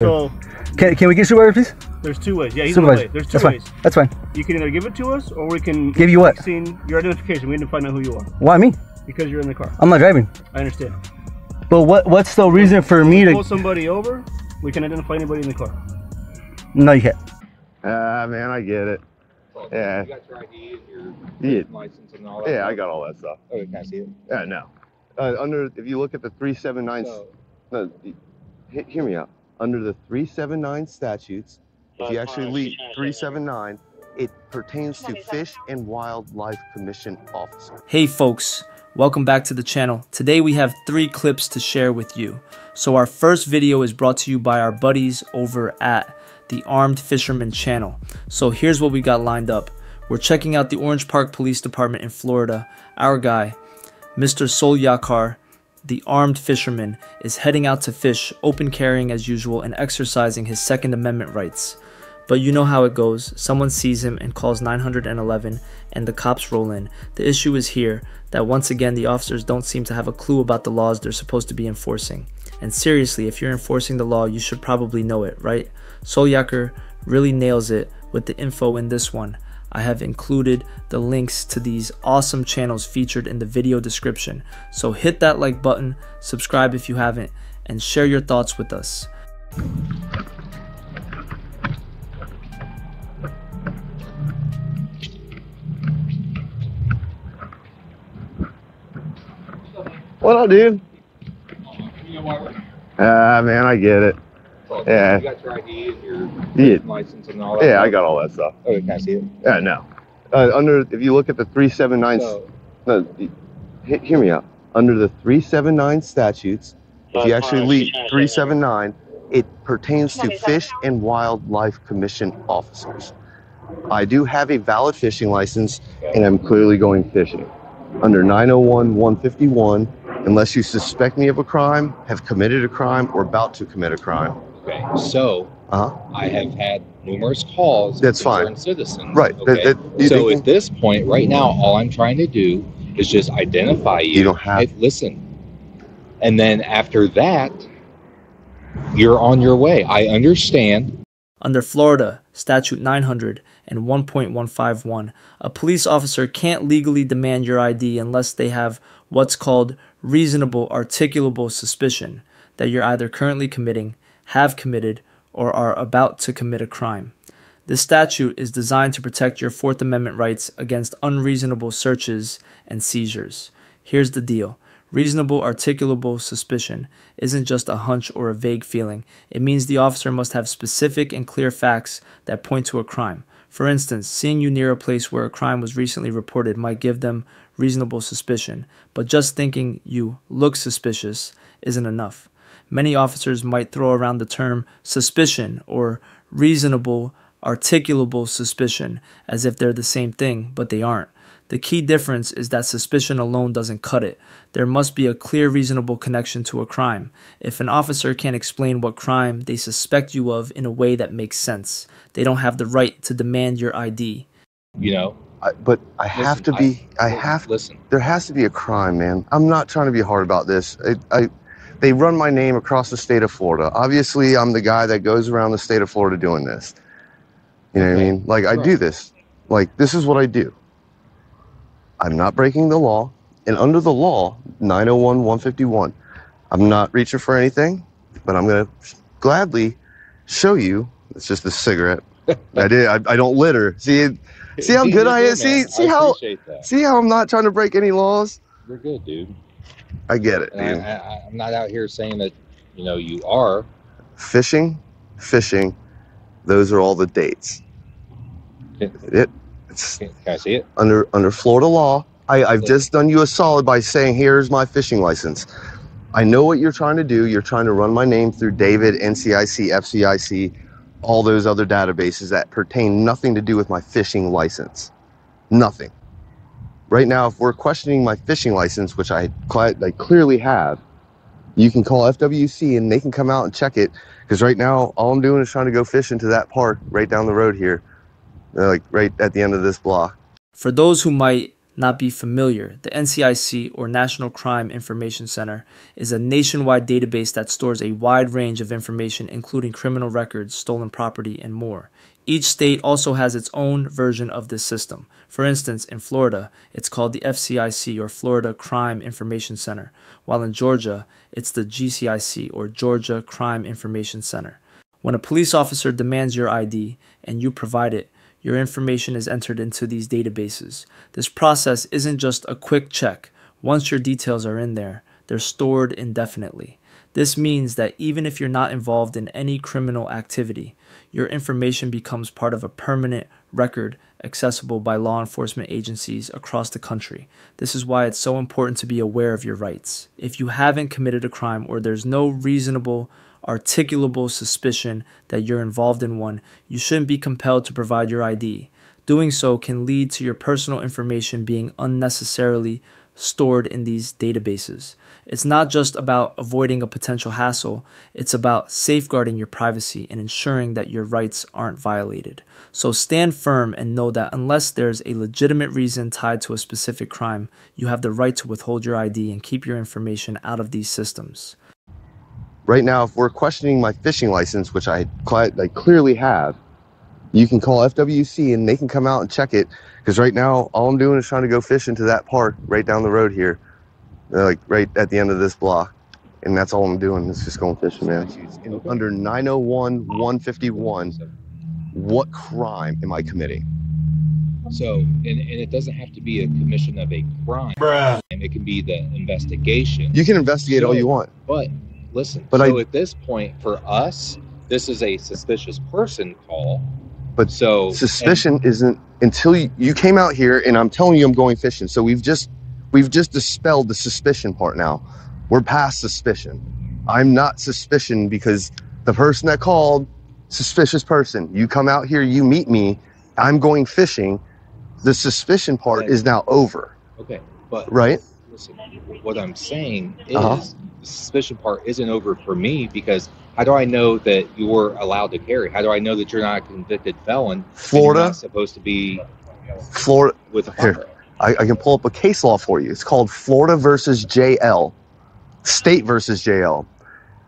So can we get supervisor, please? there's two ways. Yeah, he's supervisor. in the way. There's two That's ways. Fine. That's fine. You can either give it to us, or we can give you what? Your identification. We need to find out who you are. Why me? Because you're in the car. I'm not driving. I understand. But what's the reason for me to pull somebody over? We can identify anybody in the car. No, you can't. Man, I get it. Yeah. You got your ID and your license and all that? Yeah, I got all that stuff. Oh, can I see it? Yeah, no. If you look at the 379, no, hear me out. Under the 379 statutes, if you actually read 379, it pertains to Fish and Wildlife Commission officers. Hey folks, welcome back to the channel. Today we have 3 clips to share with you. So our first video is brought to you by our buddies over at the Armed Fisherman channel. So here's what we got lined up. We're checking out the Orange Park Police Department in Florida. Our guy, Mr. Solyakar, the armed fisherman, is heading out to fish, open carrying as usual, and exercising his Second Amendment rights. But you know how it goes. Someone sees him and calls 911 and the cops roll in. The issue is here that once again the officers don't seem to have a clue about the laws they're supposed to be enforcing. And seriously, if you're enforcing the law, you should probably know it, right? Solyakar really nails it with the info in this one. I have included the links to these awesome channels featured in the video description. So hit that like button, subscribe if you haven't, and share your thoughts with us. What up, dude? Man, I get it. Yeah. You got your ID and your license and all that? Yeah, I got all that stuff. Oh, can I see it? Yeah, no. If you look at the 379, hear me out. Under the 379 statutes, if you actually read 379, it pertains to Fish and Wildlife Commission officers. I do have a valid fishing license, and I'm clearly going fishing. Under 901-151, unless you suspect me of a crime, have committed a crime, or about to commit a crime. Okay, so I have had numerous calls. That's fine. Citizens. Right. Okay? So at this point, right now, all I'm trying to do is just identify you. You don't have. Hey, listen. And then after that, you're on your way. I understand. Under Florida Statute 900 and 1.151, a police officer can't legally demand your ID unless they have what's called reasonable articulable suspicion that you're either currently committing, have committed, or are about to commit a crime. This statute is designed to protect your Fourth Amendment rights against unreasonable searches and seizures. Here's the deal. Reasonable articulable suspicion isn't just a hunch or a vague feeling. It means the officer must have specific and clear facts that point to a crime. For instance, seeing you near a place where a crime was recently reported might give them reasonable suspicion, but just thinking you look suspicious isn't enough. Many officers might throw around the term suspicion or reasonable articulable suspicion as if they're the same thing, but they aren't. The key difference is that suspicion alone doesn't cut it. There must be a clear reasonable connection to a crime. If an officer can't explain what crime they suspect you of in a way that makes sense, they don't have the right to demand your ID. You know? But I have to be, listen. There has to be a crime, man. I'm not trying to be hard about this. They run my name across the state of Florida. Obviously, I'm the guy that goes around the state of Florida doing this. You know what I mean? Like, I do this. Like, this is what I do. I'm not breaking the law. And under the law, 901-151, I'm not reaching for anything, but I'm going to gladly show you. It's just a cigarette. I don't litter. See how good I am? See how I'm not trying to break any laws? You're good, dude. I get it, dude. I'm not out here saying that, you know, you are. Fishing, those are all the dates. Can I see it? Under Florida law, I've just done you a solid by saying, here's my fishing license. I know what you're trying to do. You're trying to run my name through David, NCIC, FCIC, all those other databases that pertain nothing to do with my fishing license. Nothing. Right now, if we're questioning my fishing license, which I clearly have, you can call FWC and they can come out and check it. Because right now, all I'm doing is trying to go fish into that park right down the road here, like right at the end of this block. For those who might not be familiar, the NCIC, or National Crime Information Center, is a nationwide database that stores a wide range of information, including criminal records, stolen property, and more. Each state also has its own version of this system. For instance, in Florida, it's called the FCIC, or Florida Crime Information Center, while in Georgia, it's the GCIC, or Georgia Crime Information Center. When a police officer demands your ID and you provide it, your information is entered into these databases. This process isn't just a quick check. Once your details are in there, they're stored indefinitely. This means that even if you're not involved in any criminal activity, your information becomes part of a permanent record accessible by law enforcement agencies across the country. This is why it's so important to be aware of your rights. If you haven't committed a crime or there's no reasonable, articulable suspicion that you're involved in one, you shouldn't be compelled to provide your ID. Doing so can lead to your personal information being unnecessarily stored in these databases. It's not just about avoiding a potential hassle, it's about safeguarding your privacy and ensuring that your rights aren't violated. So stand firm and know that unless there's a legitimate reason tied to a specific crime, you have the right to withhold your ID and keep your information out of these systems. Right now, if we're questioning my fishing license, which I clearly have, you can call FWC and they can come out and check it. Because right now, all I'm doing is trying to go fish into that park right down the road here, like right at the end of this block. And that's all I'm doing is just going fishing, man. Under 901-151, what crime am I committing? So, and it doesn't have to be a commission of a crime. Bruh. And it can be the investigation. You can investigate all you want. But listen, but at this point, for us, this is a suspicious person call. But so suspicion isn't until you came out here, and I'm telling you I'm going fishing. So we've just dispelled the suspicion part now. We're past suspicion. I'm not suspicion because the person that called, suspicious person. You come out here, you meet me, I'm going fishing. The suspicion part is now over. Okay, but right? Listen, what I'm saying is the suspicion part isn't over for me because how do I know that you're allowed to carry? How do I know that you're not a convicted felon? Florida, you're not supposed to be Florida with a firearm. I can pull up a case law for you. It's called Florida versus JL, state versus JL.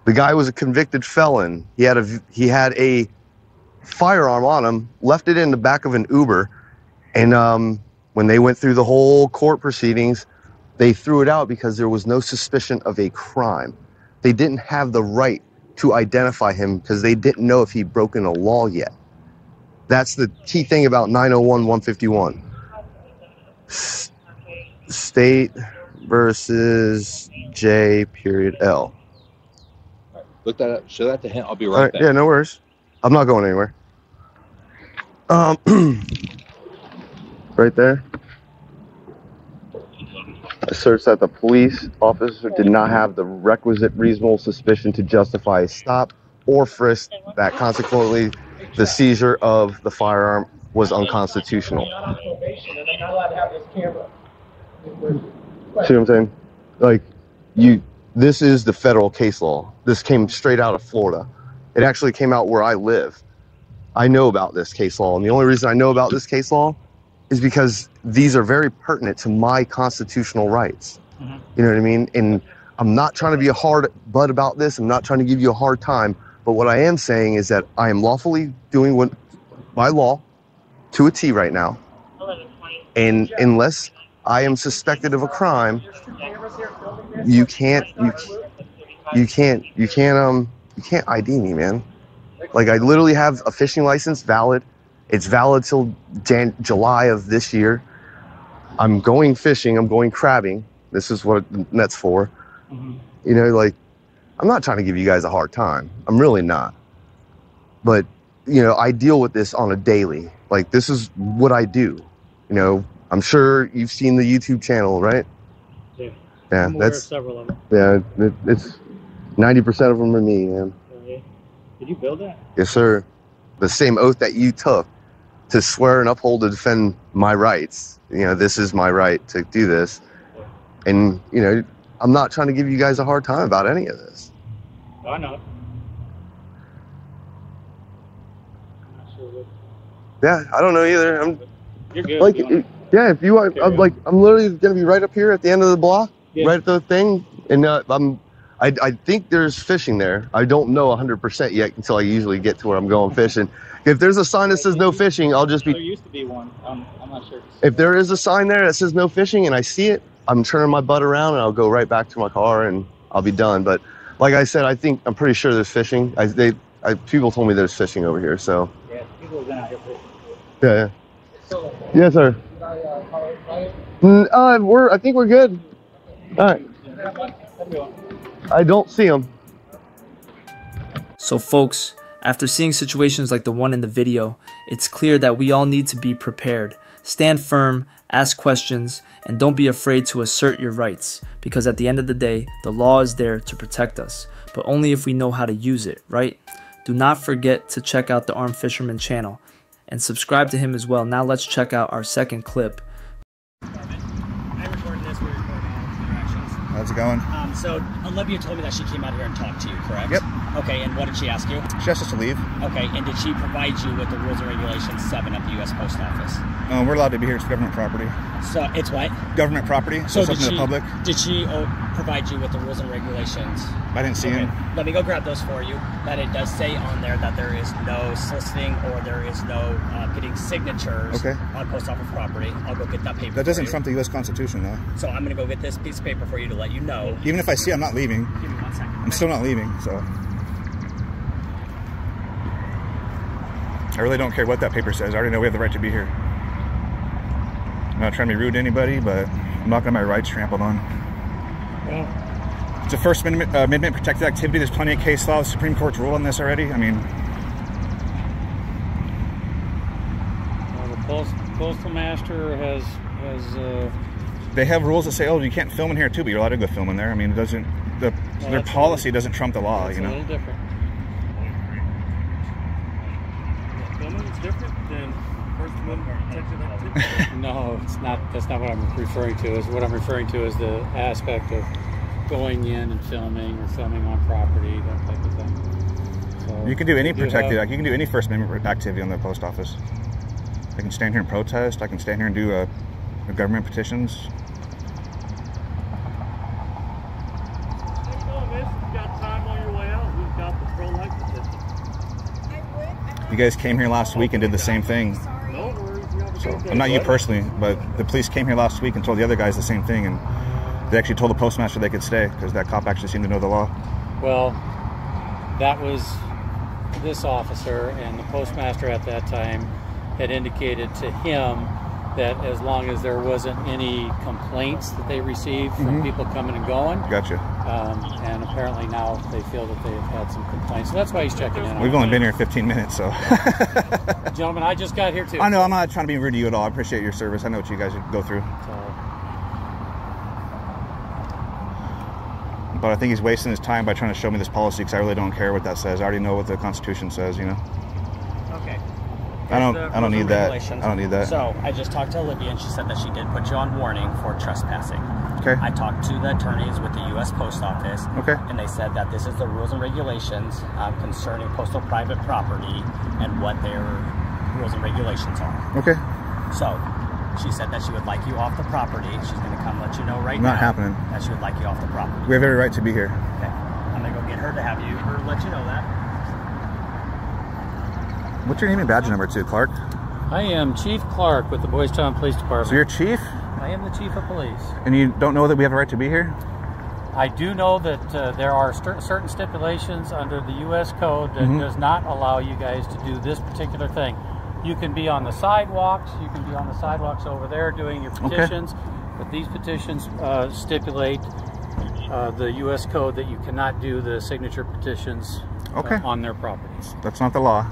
The guy was a convicted felon. He had a firearm on him, left it in the back of an Uber, and when they went through the whole court proceedings, they threw it out because there was no suspicion of a crime. They didn't have the right to identify him because they didn't know if he'd broken a law yet. That's the key thing about 901-151. State versus J.L. Right, look that up. Show that to him. I'll be right back. Yeah, no worries. I'm not going anywhere. Right there. Asserts that the police officer did not have the requisite reasonable suspicion to justify a stop or frisk, that consequently the seizure of the firearm was unconstitutional. See what I'm saying? Like, this is the federal case law. This came straight out of Florida. It actually came out where I live. I know about this case law, and the only reason I know about this case law is because these are very pertinent to my constitutional rights. Mm-hmm. You know what I mean? And I'm not trying to be a hard butt about this. I'm not trying to give you a hard time. But what I am saying is that I am lawfully doing what by law to a T right now. And unless I am suspected of a crime, you can't ID me, man. Like, I literally have a fishing license valid. It's valid till July of this year. I'm going fishing. I'm going crabbing. This is what that's for. Mm-hmm. You know, like, I'm not trying to give you guys a hard time. I'm really not. But, you know, I deal with this on a daily. Like, this is what I do. You know, I'm sure you've seen the YouTube channel, right? Yeah. Yeah, I'm aware of several of them. Yeah, it's 90% of them are me, man. Okay. Did you build that? Yes, sir. The same oath that you took to swear and uphold to defend my rights. You know, this is my right to do this. And, you know, I'm not trying to give you guys a hard time about any of this. I know. I'm not sure what... Yeah, I don't know either. You're good. Like, Yeah, if you want, Okay. I'm literally gonna be right up here at the end of the block, Yeah. right at the thing, and I think there's fishing there. I don't know 100% yet until I usually get to where I'm going fishing. If there's a sign that says no fishing, I'll just There be. used to be one. I'm not sure. If there is a sign there that says no fishing and I see it, I'm turning my butt around and I'll go right back to my car and I'll be done. But like I said, I'm pretty sure there's fishing. People told me there's fishing over here, so. Yeah, people have been out here fishing. Yeah. Yes, sir. I think we're good. All right. I don't see them. So folks, after seeing situations like the one in the video, it's clear that we all need to be prepared. Stand firm, ask questions, and don't be afraid to assert your rights, because at the end of the day, the law is there to protect us, but only if we know how to use it, right? Do not forget to check out the Armed Fisherman channel and subscribe to him as well. Now let's check out our second clip. I recorded this, we recorded all interactions. How's it going? So Olivia told me that she came out here and talked to you, correct? Yep. Okay, and what did she ask you? She asked us to leave. Okay, and did she provide you with the rules and regulations 7 at the U.S. Post Office? We're allowed to be here. It's government property. So it's what? Government property. So it's open to the public. Did she provide you with the rules and regulations? I didn't see him. Let me go grab those for you. That it does say on there that there is no soliciting or there is no getting signatures on post office property. I'll go get that paper. That doesn't trump the U.S. Constitution, though. So I'm going to go get this piece of paper for you to let you know. Even if I see, I'm not leaving. Give me 1 second. I'm still not leaving, so. I really don't care what that paper says. I already know we have the right to be here. I'm not trying to be rude to anybody, but I'm not going to have my rights trampled on. Well, It's a First Amendment protected activity. There's plenty of case law. The Supreme Court's ruled on this already. I mean, The postal master has they have rules that say, oh, you can't film in here too, but you're allowed to go film in there. I mean, it doesn't. Their policy doesn't trump the law, you know. a little different. filming's different than First Amendment protected activity. No, it's not. That's not what I'm referring to. What I'm referring to is the aspect of going in and filming or filming on property, that type of thing. So You can do any if you protected. have- You can do any First Amendment activity on the post office. I can stand here and protest. I can stand here and do government petitions. How you doing, miss? You got time on your way out? We've got the pro-life petition. You guys came here last week and did the same thing. No worries. You have a So, good day, I'm not you bud. personally, but the police came here last week and told the other guys the same thing, and they actually told the postmaster they could stay because that cop actually seemed to know the law. Well, that was this officer, and the postmaster at that time had indicated to him that as long as there wasn't any complaints that they received from people coming and going, Gotcha. and apparently now they feel that they've had some complaints. So that's why he's checking in on We've only been here 15 minutes, so. Gentlemen, I just got here too. I know, I'm not trying to be rude to you at all. I appreciate your service. I know what you guys go through. But I think he's wasting his time by trying to show me this policy because I really don't care what that says. I already know what the Constitution says, you know. Okay. I don't There's the need rules and that. regulations. I don't need that. So I just talked to Olivia, and she said that she did put you on warning for trespassing. Okay. I talked to the attorneys with the U.S. Post Office, Okay. and they said that this is the rules and regulations concerning postal private property and what their rules and regulations are. Okay. So she said that she would like you off the property. She's going to come let you know right now. Not happening. That she would like you off the property. We have every right to be here. Okay. I'm going to go get her to have you, or let you know that. What's your name and badge number too, Clark? I am Chief Clark with the Boys Town Police Department. So you're chief, I am the Chief of Police. and you don't know that we have a right to be here? I do know that there are certain stipulations under the U.S. Code that does not allow you guys to do this particular thing. You can be on the sidewalks. You can be on the sidewalks over there doing your petitions. But these petitions stipulate the U.S. Code that you cannot do the signature petitions on their properties. That's not the law.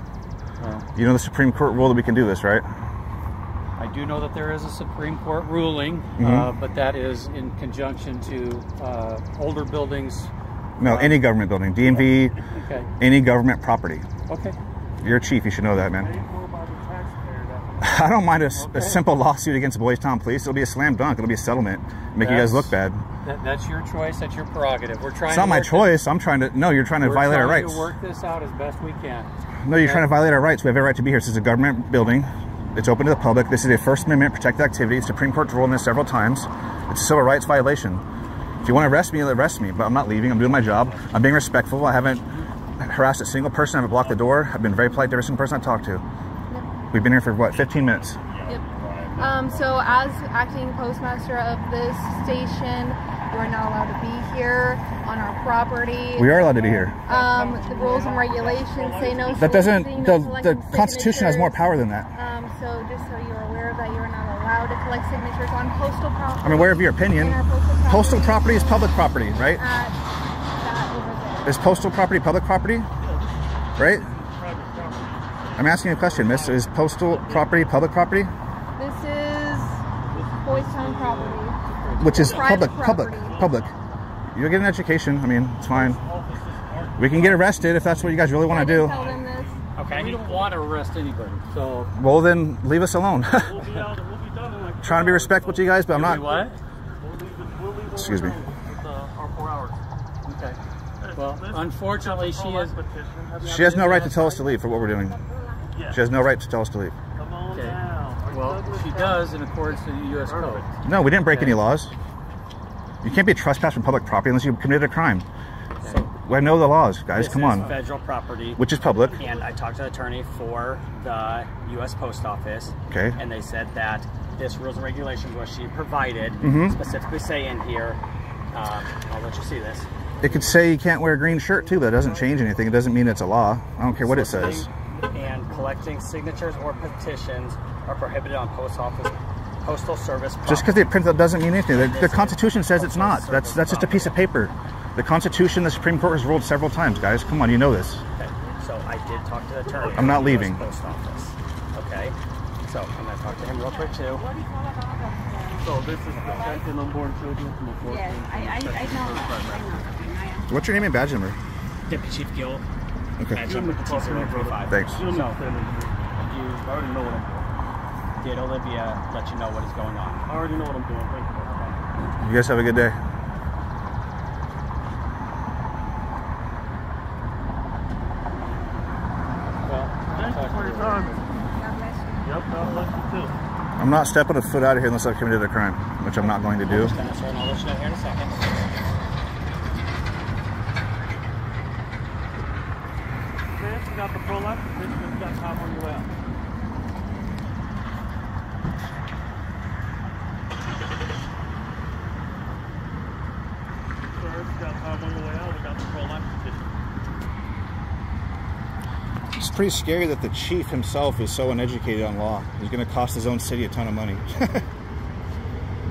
You know the Supreme Court ruled that we can do this, right? I do know that there is a Supreme Court ruling, but that is in conjunction to older buildings. No, any government building, DMV, Okay. any government property. Okay. You're a chief, you should know that, man. I don't mind a simple lawsuit against Boys Town Police. It'll be a slam dunk. It'll be a settlement. Make you guys look bad. That's your choice. That's your prerogative. We're trying. It's not my choice. I'm trying to. No, you're trying to violate our rights. We're trying to work this out as best we can. No, you're trying to violate our rights. We have every right to be here. This is a government building. It's open to the public. This is a First Amendment protected activity. Supreme Court's ruled on this several times. It's a civil rights violation. If you want to arrest me, but I'm not leaving. I'm doing my job. I'm being respectful. I haven't harassed a single person. I haven't blocked the door. I've been very polite to every single person I talked to. Yep. We've been here for, what, 15 minutes? Yep. So as acting postmaster of this station, you are not allowed to be here on our property. We are allowed to be here. The rules and regulations say no. That doesn't, soliciting, the Constitution has more power than that. So just so you're aware of that, you are not allowed to collect signatures on postal property. I'm aware of your opinion. Postal property is public property, right? That over there. Is postal property public property? Right? I'm asking you a question, miss. Is postal property public property? This is Boys Town property. Which is Private public. property. You'll get an education. I mean, it's fine. We can get arrested if that's what you guys really want to do. Tell them this. Okay. We don't want to arrest anybody, so. Well, then leave us alone. We'll be done in like Trying to be respectful to you guys, but I'm not. What? We'll leave Excuse me. with our 4 hours. Okay. Well, unfortunately, she is. She has no right to tell us to leave for what we're doing. Yeah. She has no right to tell us to leave. Come on Okay. down. Well, she does in accordance to the U.S. Code. No, we didn't break any laws. You can't be trespassed from public property unless you committed a crime. Okay. I know the laws, guys. This Come is on. federal property. Which is public. And I talked to the attorney for the U.S. Post Office. Okay. And they said that this rules and regulations, what she provided, specifically say in here, I'll let you see this. It could say you can't wear a green shirt too, but it doesn't change anything. It doesn't mean it's a law. I don't care what it says. And collecting signatures or petitions are prohibited on postal service property. Just because they print that doesn't mean anything. The Constitution says it's not. That's just a piece of paper. The Constitution, the Supreme Court has ruled several times, guys. Come on, you know this. Okay. So I did talk to the attorney. I'm not leaving. Post Office. Okay. So I'm going to talk to him real quick too. So this is protecting unborn children from abortion. Yes, I know. What's your name and badge number? Deputy Chief Gill. Okay. Badge number T035. Thanks. You already know what I'm doing. Did Olivia let you know what is going on? I already know what I'm doing. Thank you. You guys have a good day. Thank you for your time. Yep, God bless you too. I'm not stepping a foot out of here unless I've committed a crime, which I'm not going to do. I'll let you know here in a second. Man, you got the pro-life petition, you got time on your way out. Sir, you got time on your way out, we got the pro-life petition. It's pretty scary that the chief himself is so uneducated on law. He's going to cost his own city a ton of money.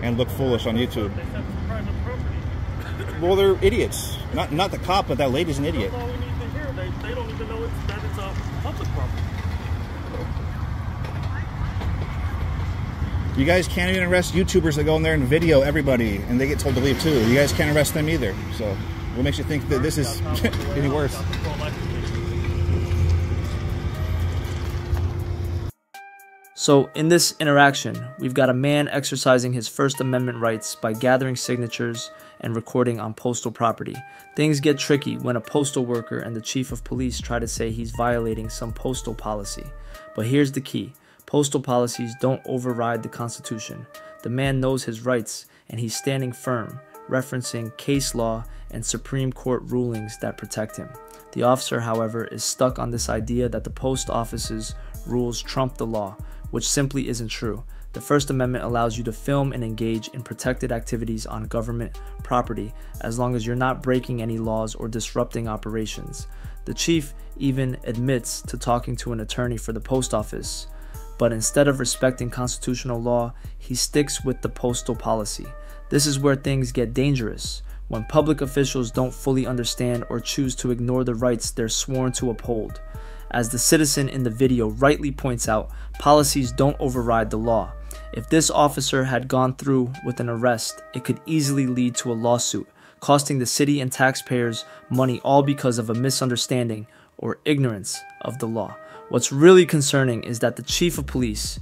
And look foolish on YouTube. They said it's private property. Well, they're idiots. Not the cop, but that lady's an idiot. That's all we need to hear. They don't even know that it's a public property. You guys can't even arrest YouTubers that go in there and video everybody, and they get told to leave too. You guys can't arrest them either. So, what makes you think that this is any worse? So in this interaction, we've got a man exercising his First Amendment rights by gathering signatures and recording on postal property. Things get tricky when a postal worker and the chief of police try to say he's violating some postal policy. But here's the key. Postal policies don't override the Constitution. The man knows his rights and he's standing firm, referencing case law and Supreme Court rulings that protect him. The officer, however, is stuck on this idea that the post office's rules trump the law, which simply isn't true. The First Amendment allows you to film and engage in protected activities on government property as long as you're not breaking any laws or disrupting operations. The chief even admits to talking to an attorney for the post office, but instead of respecting constitutional law, he sticks with the postal policy. This is where things get dangerous, when public officials don't fully understand or choose to ignore the rights they're sworn to uphold. As the citizen in the video rightly points out, policies don't override the law. If this officer had gone through with an arrest, it could easily lead to a lawsuit, costing the city and taxpayers money, all because of a misunderstanding or ignorance of the law. What's really concerning is that the chief of police,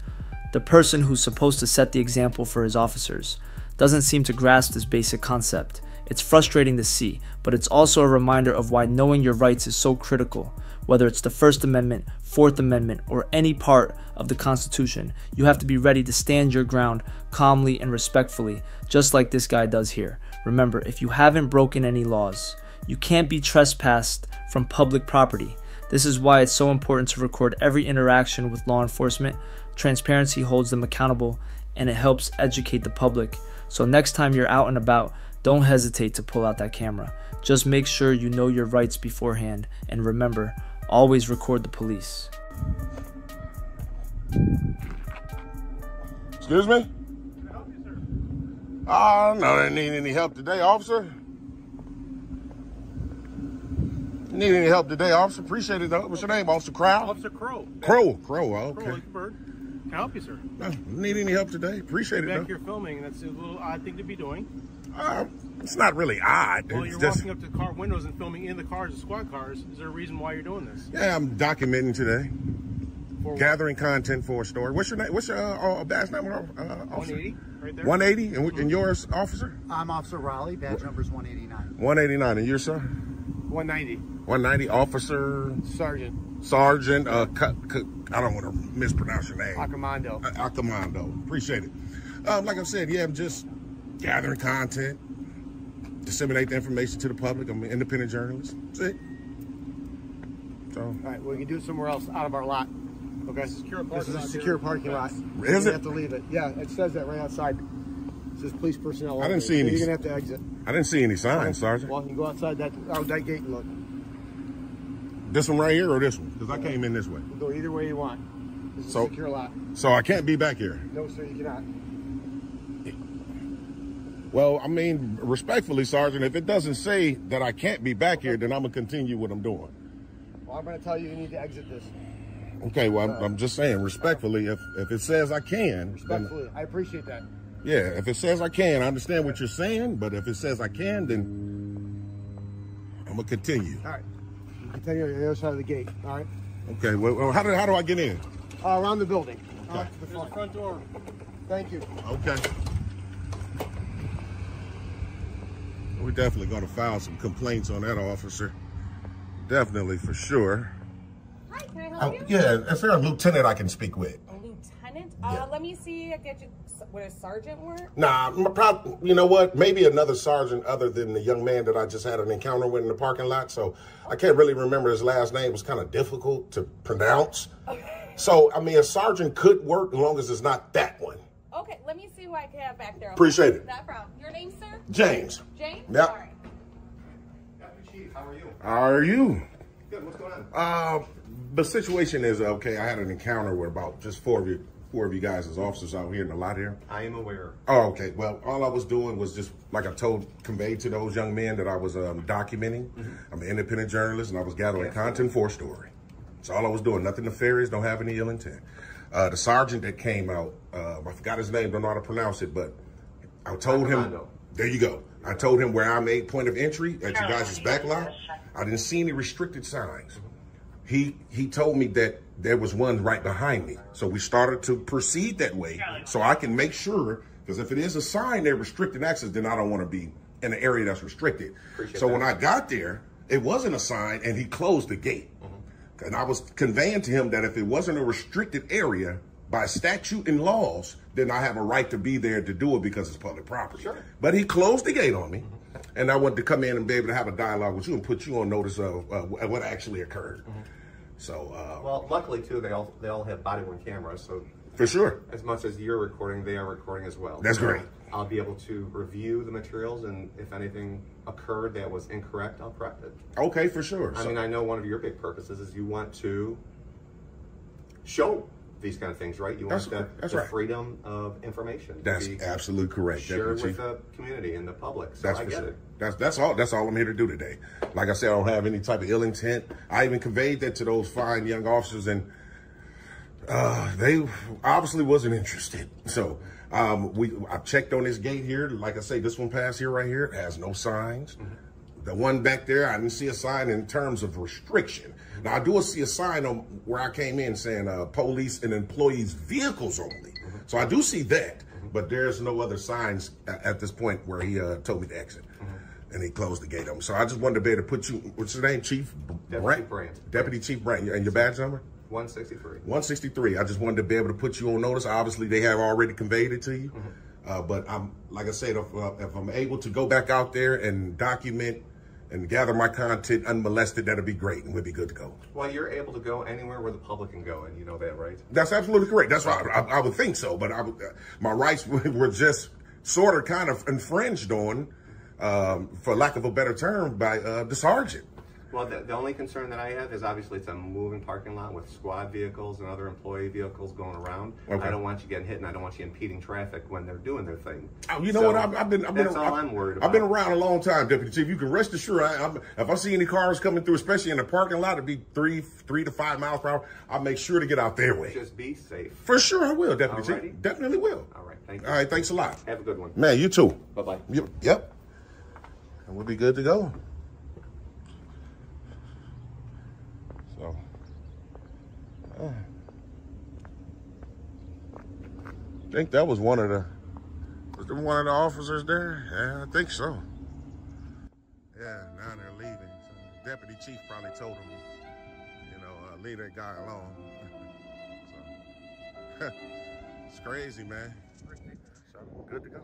the person who's supposed to set the example for his officers, doesn't seem to grasp this basic concept. It's frustrating to see, but it's also a reminder of why knowing your rights is so critical. Whether it's the First Amendment, Fourth Amendment, or any part of the Constitution, you have to be ready to stand your ground calmly and respectfully, just like this guy does here. Remember, if you haven't broken any laws, you can't be trespassed from public property. This is why it's so important to record every interaction with law enforcement. Transparency holds them accountable, and it helps educate the public. So next time you're out and about, don't hesitate to pull out that camera. Just make sure you know your rights beforehand, and remember, always record the police. Excuse me? Oh, no, I need any help today, officer. Need any help today, officer? Appreciate it, though. What's your name, Officer Crow? Officer Crow. Crow, okay. Crow, like a bird. Can I help you, sir? No, need any help today? Appreciate it, though. Back here filming, that's a little odd thing to be doing. It's not really odd. Well, you're just walking up to car windows and filming in the cars, the squad cars. Is there a reason why you're doing this? Yeah, I'm documenting today. For Gathering content for a story. What's your name? What's your badge number, officer? 180, right there. 180, and yours, officer? I'm Officer Raleigh, badge number's 189. 189, and you, sir? 190. 190, Officer? Sergeant, I don't want to mispronounce your name. Accomando. Accomando, appreciate it. Like I said, yeah, I'm just gathering content, disseminate the information to the public. I'm an independent journalist. That's it. So. All right, well, we can do it somewhere else out of our lot. Okay. This is a secure parking lot. Is You it? have to leave it. Yeah, it says that right outside. It says police personnel. I didn't see any. So you're going to have to exit. I didn't see any signs, Sergeant. Well, you can go outside that gate and look. This one right here or this one? Because I came in this way. You can go either way you want. This is a secure lot. So I can't be back here? No, sir, you cannot. Well, I mean, respectfully, Sergeant, if it doesn't say that I can't be back here, then I'm going to continue what I'm doing. Well, I'm going to tell you need to exit this. Okay, well, I'm just saying, respectfully, if it says I can. Respectfully, then, I appreciate that. yeah, if it says I can, I understand what you're saying, but if it says I can, then I'm going to continue. All right. You continue on the other side of the gate, all right? Okay, well, how do I get in? Around the building. Okay. There's the front door. Thank you. Okay. We're definitely going to file some complaints on that officer. Definitely, for sure. Hi, can I help you? Yeah, is there a lieutenant I can speak with? A lieutenant? Yeah. Let me see. I get you. Would a sergeant work? Nah, you know what? Maybe another sergeant other than the young man that I just had an encounter with in the parking lot. So I can't really remember his last name. It was kind of difficult to pronounce. Okay. So, I mean, a sergeant could work as long as it's not that one. Okay, let me see who I can have back there. Okay? Appreciate it. Not problem. Your name, sir? James. James? Yep. All right. Chief, how are you? How are you? Good, what's going on? The situation is, okay, I had an encounter with about just four of you guys as officers out here in the lot here. I am aware. Oh, okay. Well, all I was doing was just, like I conveyed to those young men that I was documenting. I'm an independent journalist, and I was gathering content for a story. That's all I was doing. Nothing nefarious, don't have any ill intent. The sergeant that came out, I forgot his name, don't know how to pronounce it, but I told him, there you go. I told him where I made point of entry at you guys' back lot. I didn't see any restricted signs. He told me that there was one right behind me. So we started to proceed that way so I can make sure, because if it is a sign they're restricting access, then I don't want to be in an area that's restricted. So when I got there, it wasn't a sign and he closed the gate. And I was conveying to him that if it wasn't a restricted area by statute and laws, then I have a right to be there to do it because it's public property. Sure. But he closed the gate on me. And I wanted to come in and be able to have a dialogue with you and put you on notice of what actually occurred. So, well, luckily too, they all have body-worn cameras, so for sure, as much as you're recording, they are recording as well. That's great. I'll be able to review the materials, and if anything occurred that was incorrect, I'll correct it. Okay, for sure. I mean, I know one of your big purposes is you want to show these kind of things, right? You want the freedom of information. That's absolutely correct. Shared with the community and the public. So that's I for get sure. it. That's all. That's all I'm here to do today. Like I said, I don't have any type of ill intent. I even conveyed that to those fine young officers, and they obviously wasn't interested. So I checked on this gate here. Like I say, this one past here right here has no signs. The one back there, I didn't see a sign in terms of restriction. Now, I do see a sign on where I came in saying police and employees vehicles only. So I do see that, but there's no other signs at this point where he told me to exit. and he closed the gate on me. So I just wanted to be able to put you, what's your name, Chief? Brent? Deputy Chief Brent. And your badge number? 163. 163. I just wanted to be able to put you on notice. Obviously, they have already conveyed it to you. But I'm, like I said, if I'm able to go back out there and document and gather my content unmolested, that'd be great, and we'd be good to go. Well, you're able to go anywhere where the public can go, and you know that, right? That's absolutely correct. That's why I would think so, but my rights were just sort of kind of infringed on, for lack of a better term, by the sergeant. Well, the only concern that I have is obviously it's a moving parking lot with squad vehicles and other employee vehicles going around. Okay. I don't want you getting hit, and I don't want you impeding traffic when they're doing their thing. Oh, you know what? That's all I'm worried about. I've been around a long time, Deputy Chief. You can rest assured, if I see any cars coming through, especially in the parking lot, it'd be 3 to 5 miles per hour. I'll make sure to get out their way. Just be safe. For sure, I will, Deputy Chief. Definitely will. All right, thank you. All right, thanks a lot. Have a good one. Man, you too. Bye-bye. Yep. And we'll be good to go. So, I think that was one of the officers there? Yeah, I think so. Yeah, now they're leaving. So the Deputy Chief probably told him, you know, leave that guy alone. So, it's crazy, man. So, good to go.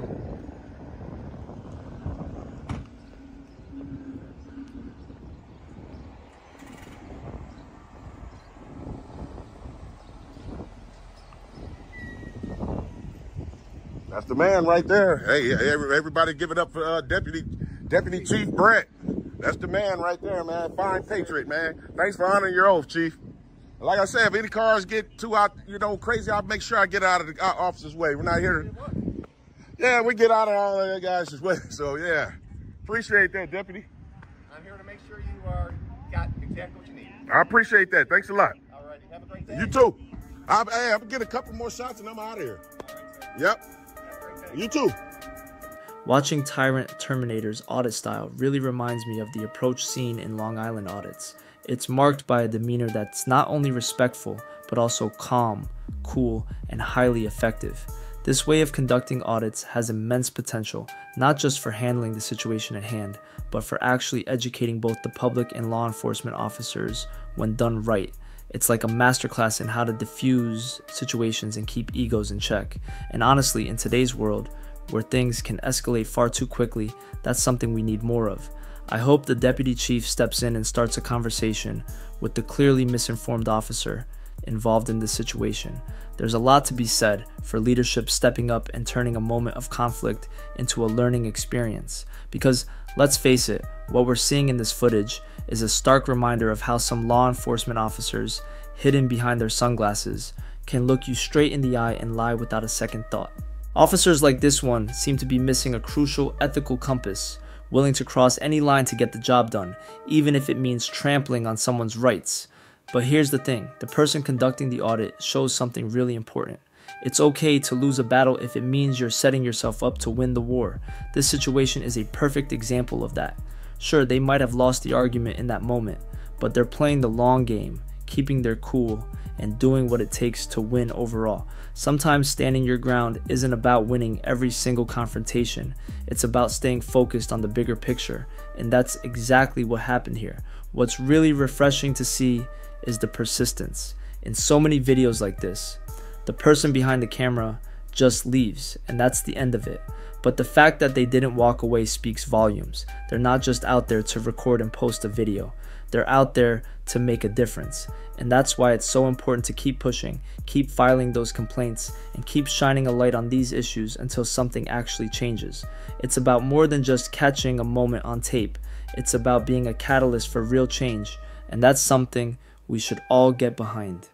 That's the man right there. Hey, everybody give it up for Deputy Chief Brent. That's the man right there, man. Fine patriot, man. Thanks for honoring your oath, Chief. Like I said, if any cars get too out, crazy, I'll make sure I get out of the officer's way. We're not here to... Yeah, we get out of all of that guys' way. So, yeah. Appreciate that, Deputy. I'm here to make sure you got exactly what you need. I appreciate that. Thanks a lot. All righty. Have a great day. You too. I'm going to get a couple more shots and I'm out of here. All right, sir. Yep. You too. Watching Tyrant Terminator's audit style really reminds me of the approach seen in Long Island audits. It's marked by a demeanor that's not only respectful, but also calm, cool, and highly effective. This way of conducting audits has immense potential, not just for handling the situation at hand, but for actually educating both the public and law enforcement officers when done right. It's like a masterclass in how to diffuse situations and keep egos in check. And honestly, in today's world, where things can escalate far too quickly, that's something we need more of. I hope the Deputy Chief steps in and starts a conversation with the clearly misinformed officer involved in this situation. There's a lot to be said for leadership stepping up and turning a moment of conflict into a learning experience. Because let's face it, what we're seeing in this footage is a stark reminder of how some law enforcement officers, hidden behind their sunglasses, can look you straight in the eye and lie without a second thought. Officers like this one seem to be missing a crucial ethical compass, willing to cross any line to get the job done, even if it means trampling on someone's rights. But here's the thing, the person conducting the audit shows something really important. It's okay to lose a battle if it means you're setting yourself up to win the war. This situation is a perfect example of that. Sure, they might have lost the argument in that moment, but they're playing the long game, keeping their cool, and doing what it takes to win overall. Sometimes standing your ground isn't about winning every single confrontation. It's about staying focused on the bigger picture, and that's exactly what happened here. What's really refreshing to see is the persistence. In so many videos like this, the person behind the camera just leaves, and that's the end of it. But the fact that they didn't walk away speaks volumes. They're not just out there to record and post a video. They're out there to make a difference. And that's why it's so important to keep pushing, keep filing those complaints, and keep shining a light on these issues until something actually changes. It's about more than just catching a moment on tape. It's about being a catalyst for real change, and that's something we should all get behind.